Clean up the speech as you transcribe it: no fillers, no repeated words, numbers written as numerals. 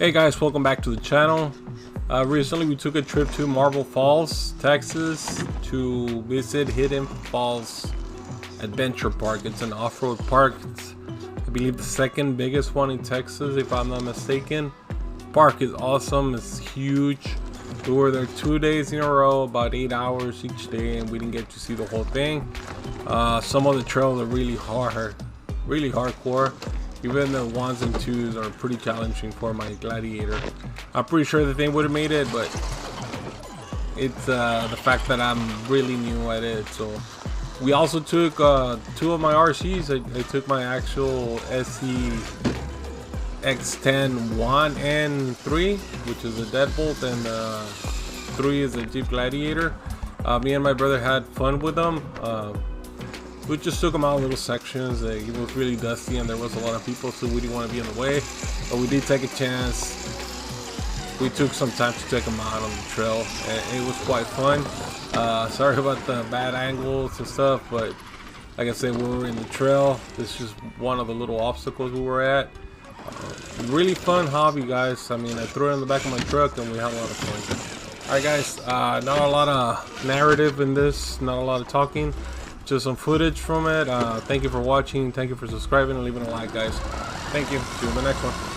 Hey guys, welcome back to the channel. Recently we took a trip to Marble Falls, Texas to visit Hidden Falls Adventure Park. It's an off-road park. It's, I believe, the second biggest one in Texas, if I'm not mistaken. Park is awesome. It's huge. We were there 2 days in a row, about 8 hours each day, and we didn't get to see the whole thing. Some of the trails are really hardcore. Even the 1s and 2s are pretty challenging for my Gladiator. I'm pretty sure the thing would have made it, but it's the fact that I'm really new at it. So we also took 2 of my RCs. I took my Axial SCX 1 and 3, which is a Deadbolt, and 3 is a Jeep Gladiator. Me and my brother had fun with them. We just took them out in little sections. It was really dusty and there was a lot of people, so we didn't want to be in the way, but we did take a chance. We took some time to take them out on the trail, and it was quite fun. Sorry about the bad angles and stuff, but like I said, we were in the trail. This is just one of the little obstacles we were at. Really fun hobby, guys. I mean, I threw it in the back of my truck and we had a lot of fun. Alright guys, not a lot of narrative in this, not a lot of talking, just some footage from it. Thank you for watching, thank you for subscribing and leaving a like, guys. Thank you. See you in the next one.